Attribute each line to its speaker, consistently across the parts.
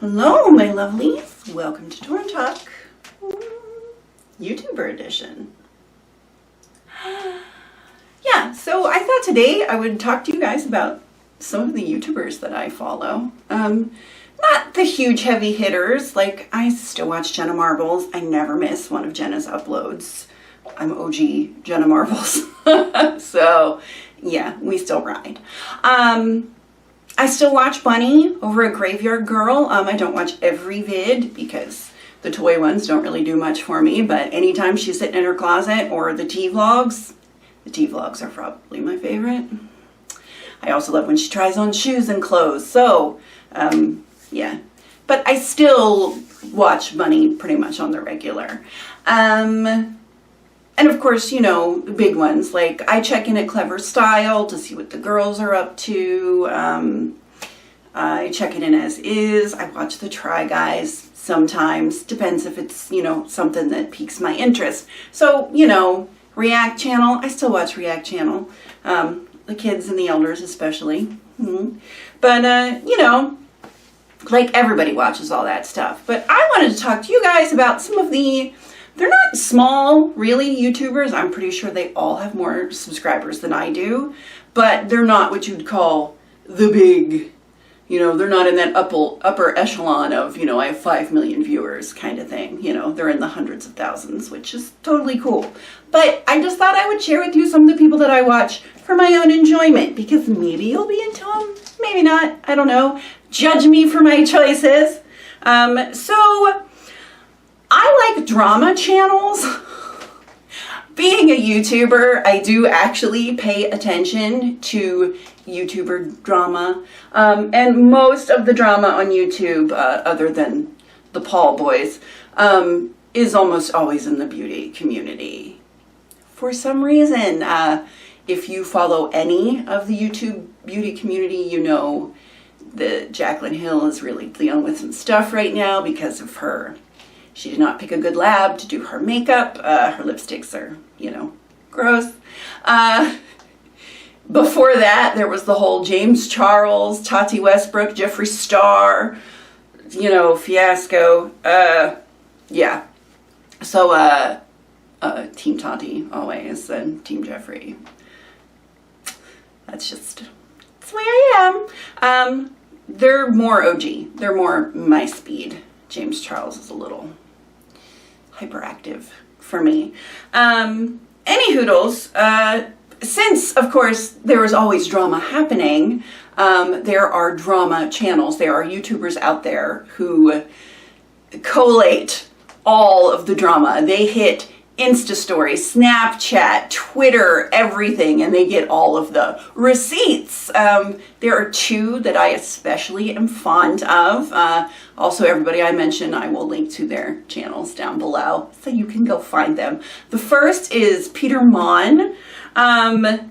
Speaker 1: Hello, my lovelies. Welcome to Torrin Talk, YouTuber edition. Yeah, so I thought today I would talk to you guys about some of the YouTubers that I follow. Not the huge heavy hitters, like I still watch Jenna Marbles. I never miss one of Jenna's uploads. I'm OG Jenna Marbles. So yeah, we still ride. I still watch Bunny over at Graveyard Girl. I don't watch every vid because the toy ones don't really do much for me, but anytime she's sitting in her closet or the tea vlogs are probably my favorite. I also love when she tries on shoes and clothes. So, yeah. But I still watch Bunny pretty much on the regular. And of course, you know, the big ones, like I check in at Clever Style to see what the girls are up to. I check it in as is. I watch the Try Guys sometimes. Depends if it's, you know, something that piques my interest. So, you know, React Channel, I still watch React Channel. The kids and the elders especially. But, you know, like everybody watches all that stuff. But I wanted to talk to you guys about some of the... They're not small, really, YouTubers. I'm pretty sure they all have more subscribers than I do, but they're not what you'd call the big, you know, they're not in that upper echelon of, you know, I have 5 million viewers kind of thing. You know, they're in the hundreds of thousands, which is totally cool. But I just thought I would share with you some of the people that I watch for my own enjoyment, because maybe you'll be into them, maybe not, I don't know. Judge me for my choices. So... I like drama channels. Being a YouTuber, I do actually pay attention to YouTuber drama. And most of the drama on YouTube, other than the Paul boys, is almost always in the beauty community. For some reason, if you follow any of the YouTube beauty community, you know that Jaclyn Hill is really dealing with some stuff right now because of her. She did not pick a good lab to do her makeup. Her lipsticks are, you know, gross. Before that, there was the whole James Charles, Tati Westbrook, Jeffree Star, you know, fiasco. Yeah. So, Team Tati always, and Team Jeffree. That's the way I am. They're more OG. They're more my speed. James Charles is a little hyperactive for me. Any hoodles, since, of course, there is always drama happening, there are drama channels. There are YouTubers out there who collate all of the drama. They hit Insta stories, Snapchat, Twitter, everything, and they get all of the receipts. There are two that I especially am fond of. Also, everybody I mention, I will link to their channels down below, so you can go find them. The first is Peter Mon. I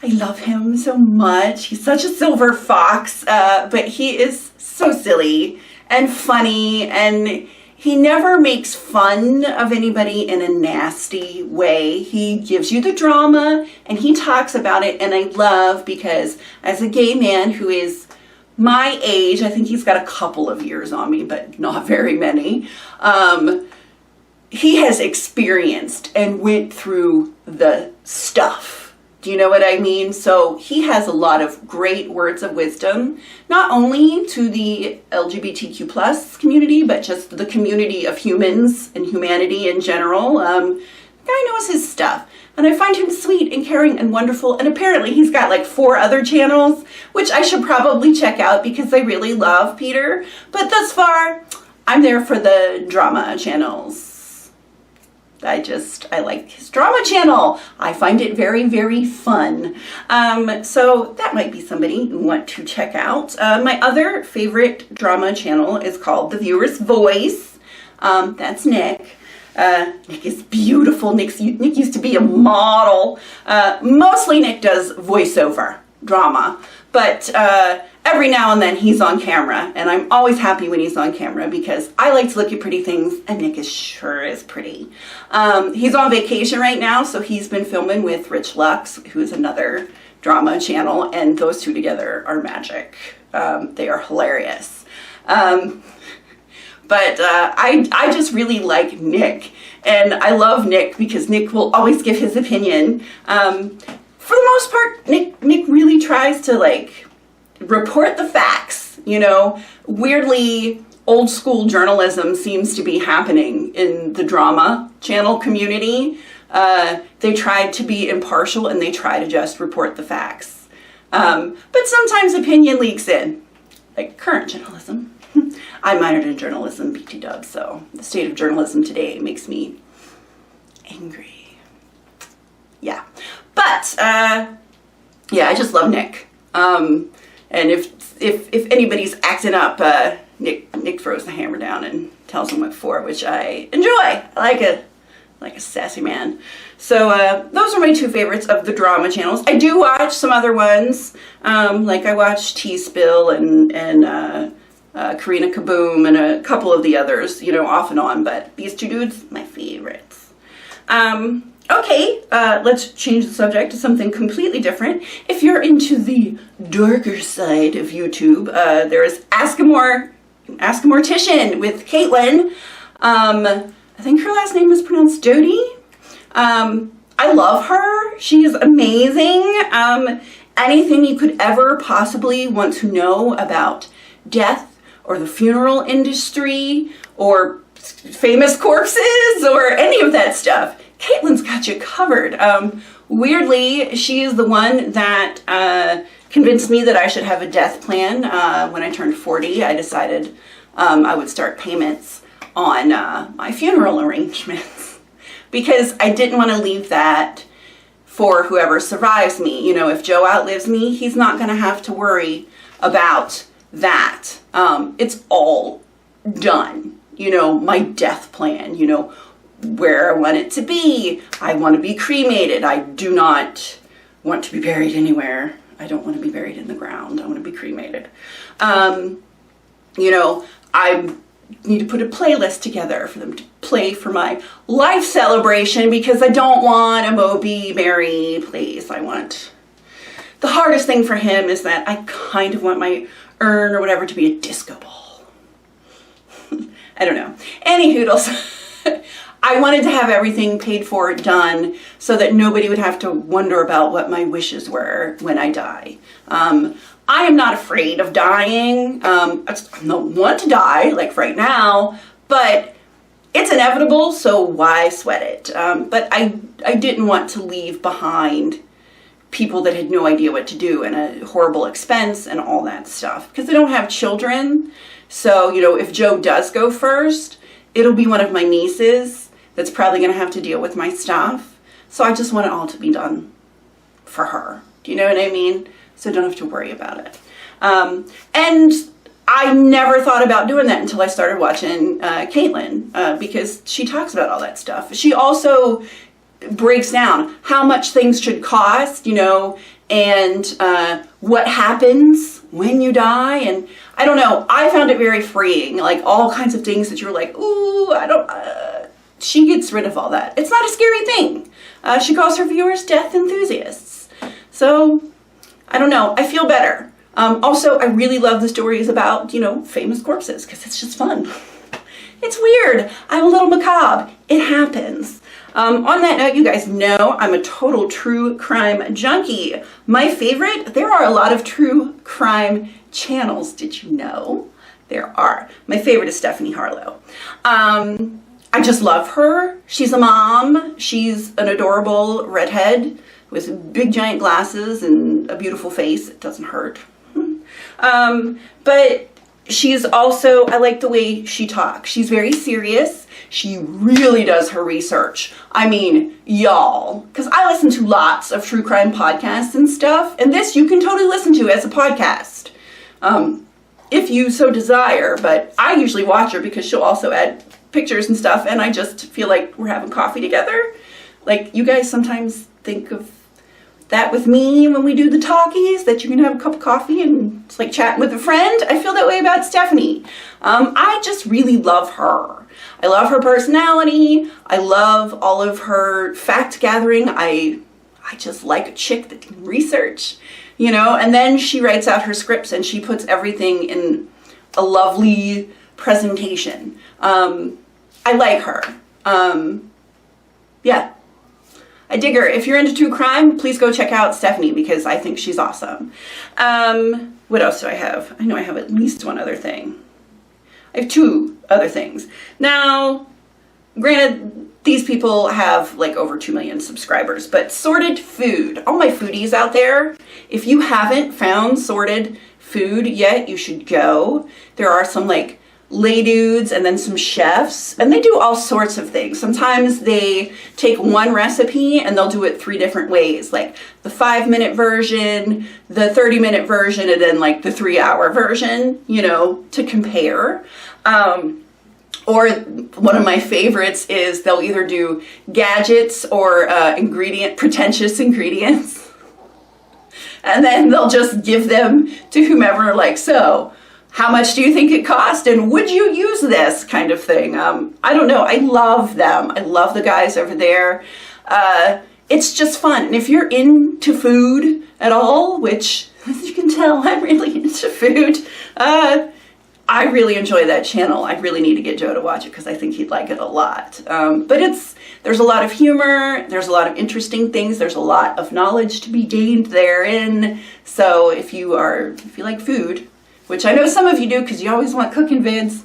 Speaker 1: love him so much. He's such a silver fox, but he is so silly and funny, and he never makes fun of anybody in a nasty way. He gives you the drama and he talks about it, and I love, because as a gay man who is my age, I think he's got a couple of years on me, but not very many, he has experienced and went through the stuff. Do you know what I mean? So he has a lot of great words of wisdom, not only to the LGBTQ plus community, but just the community of humans and humanity in general. The guy knows his stuff, and I find him sweet and caring and wonderful. And apparently he's got like 4 other channels, which I should probably check out because I really love Peter. But thus far, I'm there for the drama channels. I like his drama channel. I find it very, very fun. So that might be somebody you want to check out. My other favorite drama channel is called The Viewer's Voice. That's Nick. Nick is beautiful. Nick used to be a model. Mostly Nick does voiceover drama, but every now and then he's on camera, and I'm always happy when he's on camera because I like to look at pretty things, and Nick sure is pretty. He's on vacation right now, so he's been filming with Rich Lux, who is another drama channel, and those two together are magic. They are hilarious. But I just really like Nick. And I love Nick because Nick will always give his opinion. For the most part, Nick really tries to like report the facts, you know. Weirdly, old school journalism seems to be happening in the drama channel community. They try to be impartial and they try to just report the facts. But sometimes opinion leaks in, like current journalism. I minored in journalism, BT dub, so the state of journalism today makes me angry. Yeah. But, yeah, I just love Nick. And if anybody's acting up, Nick throws the hammer down and tells them what for, which I enjoy. I like a sassy man. So those are my two favorites of the drama channels. I do watch some other ones. Like I watch T-Spill and Karina Kaboom and a couple of the others, you know, off and on. But these two dudes, my favorites. Okay, let's change the subject to something completely different. If you're into the darker side of YouTube, there is Ask a Mortician with Caitlin. I think her last name is pronounced Doody. I love her. She is amazing. Anything you could ever possibly want to know about death or the funeral industry or famous corpses or any of that stuff, Caitlin's got you covered. Weirdly, she is the one that convinced me that I should have a death plan. When I turned 40, I decided I would start payments on my funeral arrangements because I didn't want to leave that for whoever survives me. You know, if Joe outlives me, he's not going to have to worry about that. It's all done. You know, my death plan, you know, where I want it to be. I want to be cremated. I do not want to be buried anywhere. I don't want to be buried in the ground. I want to be cremated. You know, I need to put a playlist together for them to play for my life celebration because I don't want a Moby Mary place. I want... The hardest thing for him is that I kind of want my urn or whatever to be a disco ball. I don't know. Any hoodles. I wanted to have everything paid for, done, so that nobody would have to wonder about what my wishes were when I die. I am not afraid of dying. I don't want to die, like right now, but it's inevitable, so why sweat it? But I didn't want to leave behind people that had no idea what to do and a horrible expense and all that stuff, because I don't have children. So, you know, if Joe does go first, it'll be one of my nieces that's probably going to have to deal with my stuff. So I just want it all to be done for her. Do you know what I mean? So I don't have to worry about it. And I never thought about doing that until I started watching Caitlin, because she talks about all that stuff. She also breaks down how much things should cost, you know, and what happens when you die. And I don't know, I found it very freeing, like all kinds of things that you're like, ooh, I don't... She gets rid of all that. It's not a scary thing. She calls her viewers death enthusiasts. So, I don't know. I feel better. Also, I really love the stories about, you know, famous corpses because it's just fun. It's weird. I'm a little macabre. It happens. On that note, you guys know I'm a total true crime junkie. My favorite, there are a lot of true crime channels. Did you know? There are. My favorite is Stephanie Harlow. I just love her. She's a mom. She's an adorable redhead with big giant glasses and a beautiful face. It doesn't hurt. But she's also, I like the way she talks. She's very serious. She really does her research. I mean, y'all, because I listen to lots of true crime podcasts and stuff, and this you can totally listen to as a podcast, if you so desire. But I usually watch her because she'll also add pictures and stuff, and I just feel like we're having coffee together. Like, you guys sometimes think of that with me when we do the talkies, that you can have a cup of coffee and it's like chatting with a friend. I feel that way about Stephanie. I just really love her. I love her personality. I love all of her fact gathering. I just like a chick that can research, you know, and then she writes out her scripts and she puts everything in a lovely presentation. I like her. Yeah, I dig her. If you're into true crime, please go check out Stephanie because I think she's awesome. What else do I have? I know I have at least one other thing. I have two other things. Now, granted, these people have like over 2 million subscribers, but Sorted Food, all my foodies out there, if you haven't found Sorted Food yet, you should go. There are some like lay dudes and then some chefs, and they do all sorts of things. Sometimes they take one recipe and they'll do it 3 different ways, like the 5-minute version, the 30-minute version, and then like the 3-hour version, you know, to compare. Or one of my favorites is they'll either do gadgets or pretentious ingredients. And then they'll just give them to whomever, like, so how much do you think it cost? And would you use this kind of thing? I don't know. I love them. I love the guys over there. It's just fun. And if you're into food at all, which as you can tell, I'm really into food, I really enjoy that channel. I really need to get Joe to watch it because I think he'd like it a lot. But there's a lot of humor, there's a lot of interesting things, there's a lot of knowledge to be gained therein. So if you like food, which I know some of you do because you always want cooking vids,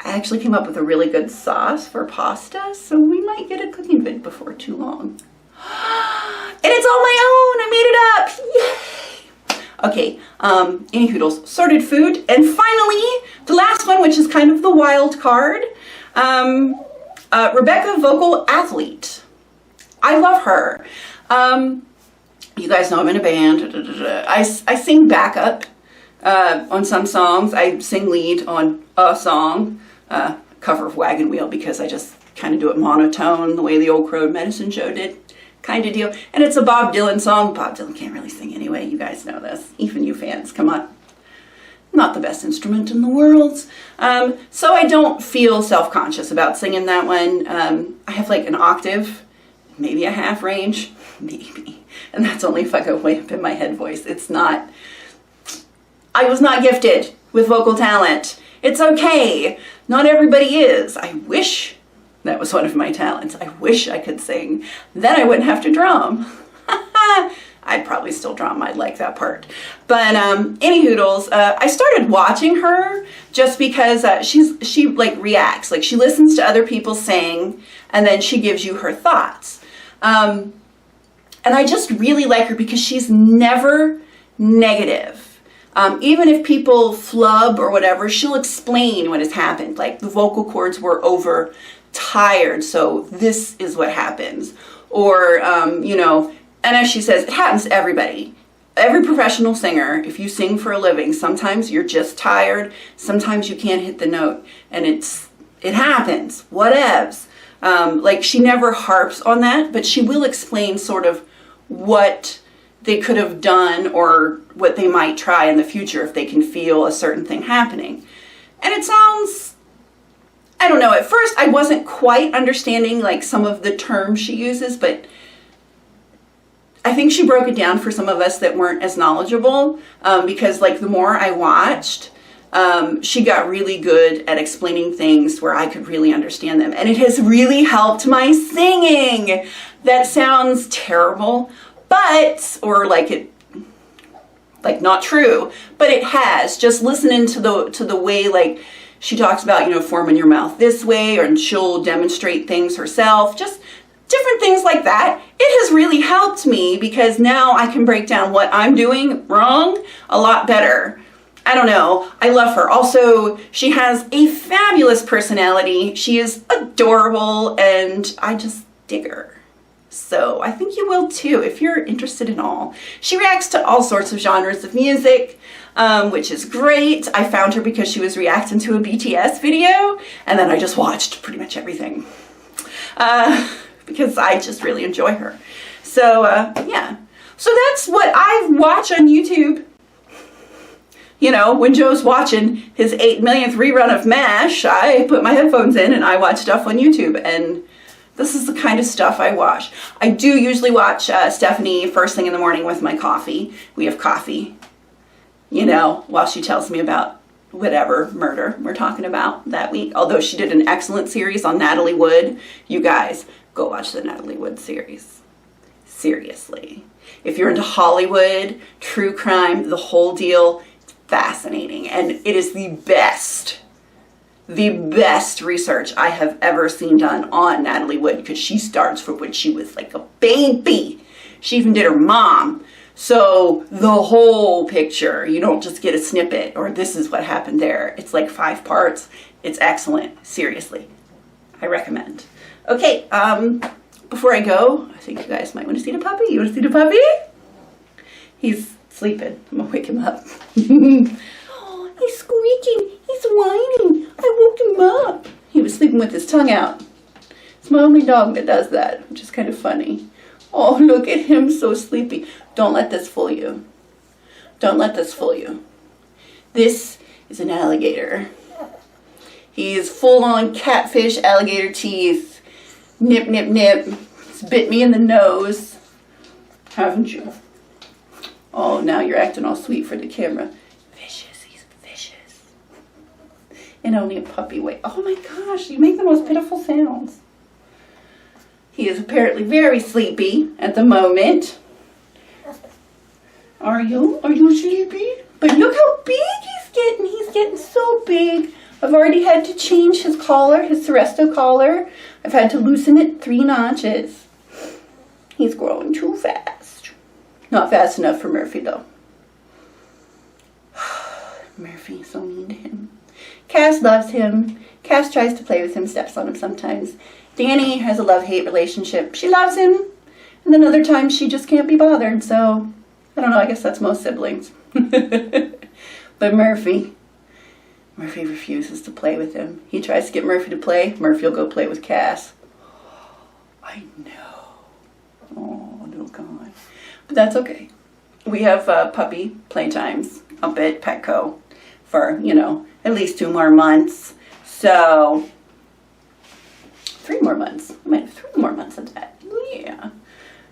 Speaker 1: I actually came up with a really good sauce for pasta, so we might get a cooking vid before too long. And it's all my own, I made it up, yay! Okay, any hoodles, Sorted Food. And finally, the last one, which is kind of the wild card, Rebecca Vogel, Athlete. I love her. You guys know I'm in a band. I sing backup on some songs. I sing lead on a song, cover of Wagon Wheel, because I just kind of do it monotone, the way the old Crow Medicine Show did. Kind of deal. And it's a Bob Dylan song. Bob Dylan can't really sing anyway. You guys know this. Even you fans, come on. Not the best instrument in the world. So I don't feel self-conscious about singing that one. I have like an octave, maybe a half range, maybe. And that's only if I go way up in my head voice. It's not, I was not gifted with vocal talent. It's okay. Not everybody is. I wish that was one of my talents. I wish I could sing. Then I wouldn't have to drum. I'd probably still drum. I'd like that part. But any hoodles, I started watching her just because she like reacts. Like she listens to other people sing and then she gives you her thoughts. And I just really like her because she's never negative. Even if people flub or whatever, she'll explain what has happened. Like the vocal cords were tired, so this is what happens. Or, you know, and as she says, it happens to everybody. Every professional singer, if you sing for a living, sometimes you're just tired, sometimes you can't hit the note, and it happens, whatevs. Like she never harps on that, but she will explain sort of what they could have done or what they might try in the future if they can feel a certain thing happening. And it sounds, I don't know, at first I wasn't quite understanding like some of the terms she uses, but I think she broke it down for some of us that weren't as knowledgeable, because like the more I watched, she got really good at explaining things where I could really understand them. And it has really helped my singing. That sounds terrible, but, or like not true, but it has. Just listening to the way like she talks about, you know, forming your mouth this way, and she'll demonstrate things herself, just different things like that. It has really helped me because now I can break down what I'm doing wrong a lot better. I don't know. I love her. Also, she has a fabulous personality. She is adorable and I just dig her. So I think you will too if you're interested in all. She reacts to all sorts of genres of music, which is great. I found her because she was reacting to a BTS video, and then I just watched pretty much everything because I just really enjoy her. So yeah. So that's what I watch on YouTube. You know, when Joe's watching his 8 millionth rerun of MASH, I put my headphones in and I watch stuff on YouTube, and this is the kind of stuff I watch. I do usually watch Stephanie first thing in the morning with my coffee. We have coffee, you know, while she tells me about whatever murder we're talking about that week. Although she did an excellent series on Natalie Wood. You guys, go watch the Natalie Wood series. Seriously. If you're into Hollywood, true crime, the whole deal, it's fascinating. And it is the best research I have ever seen done on Natalie Wood, because she starts from when she was like a baby. She even did her mom. So the whole picture, you don't just get a snippet or this is what happened there. It's like 5 parts. It's excellent. Seriously. I recommend. Okay, before I go, I think you guys might want to see the puppy. You want to see the puppy? He's sleeping. I'm gonna wake him up. Oh, he's squeaking. He's whining. I woke him up. He was sleeping with his tongue out. It's my only dog that does that, which is kind of funny. Oh, look at him, so sleepy. Don't let this fool you. Don't let this fool you. This is an alligator. He's full-on catfish alligator teeth. Nip, nip, nip. He's bit me in the nose. Haven't you? Oh, now you're acting all sweet for the camera. Vicious, he's vicious. And only a puppy weight. Oh my gosh, you make the most pitiful sounds. He is apparently very sleepy at the moment. Are you? Are you sleepy? But look how big he's getting. He's getting so big. I've already had to change his collar, his Seresto collar. I've had to loosen it 3 notches. He's growing too fast. Not fast enough for Murphy, though. Murphy, so mean to him. Cass loves him. Cass tries to play with him, steps on him sometimes. Danny has a love-hate relationship. She loves him, and then other times she just can't be bothered, so I don't know, I guess that's most siblings. But Murphy refuses to play with him. He tries to get Murphy to play. Murphy will go play with Cass. I know. Oh, little guy. But that's okay. We have puppy playtimes up at Petco for, at least 2 more months. So 3 more months. I might have 3 more months of that. Yeah.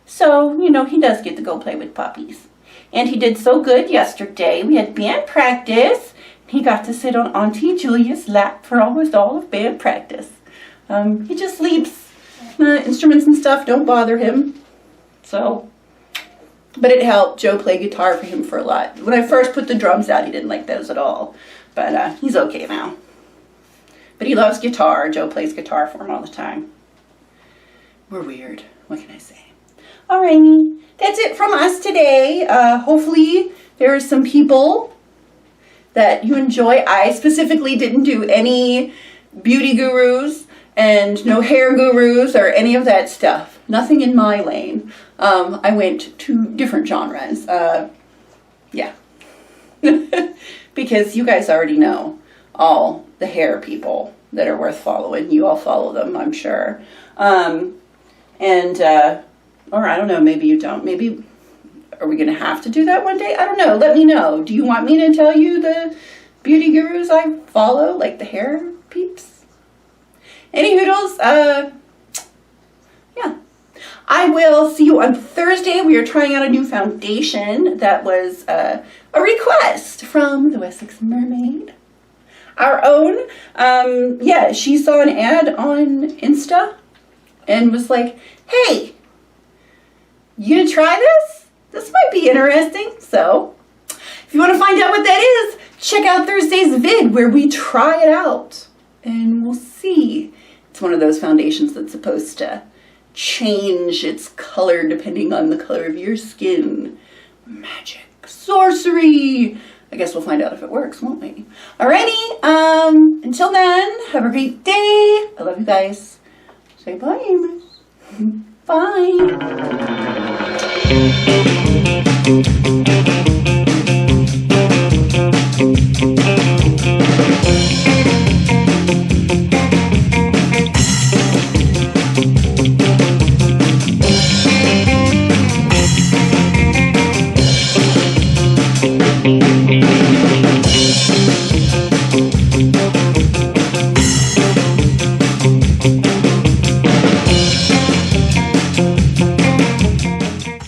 Speaker 1: So, he does get to go play with puppies. And he did so good yesterday. We had band practice. He got to sit on Auntie Julia's lap for almost all of band practice. He just sleeps. Instruments and stuff don't bother him. So, but it helped. Joe played guitar for him for a lot. When I first put the drums out, he didn't like those at all. But he's okay now. But he loves guitar. Joe plays guitar for him all the time. We're weird. What can I say? Alrighty. That's it from us today. Hopefully there are some people that you enjoy. I specifically didn't do any beauty gurus and no hair gurus or any of that stuff. Nothing in my lane. I went to different genres. Yeah. Because you guys already know all the hair people that are worth following. You all follow them, I'm sure. Or I don't know, maybe you don't. Maybe, are we going to have to do that one day? I don't know. Let me know. Do you want me to tell you the beauty gurus I follow, like the hair peeps? Any hoodles? Yeah. I will see you on Thursday. We are trying out a new foundation that was a request from the Wessex Mermaid. Our own. Yeah, she saw an ad on Insta and was like, hey, you gonna try this? This might be interesting. So, if you want to find out what that is, check out Thursday's vid where we try it out. And we'll see. It's one of those foundations that's supposed to change its color depending on the color of your skin. Magic. Sorcery. I guess we'll find out if it works, won't we? Alrighty. Until then, have a great day. I love you guys. Say bye, Amos. Bye.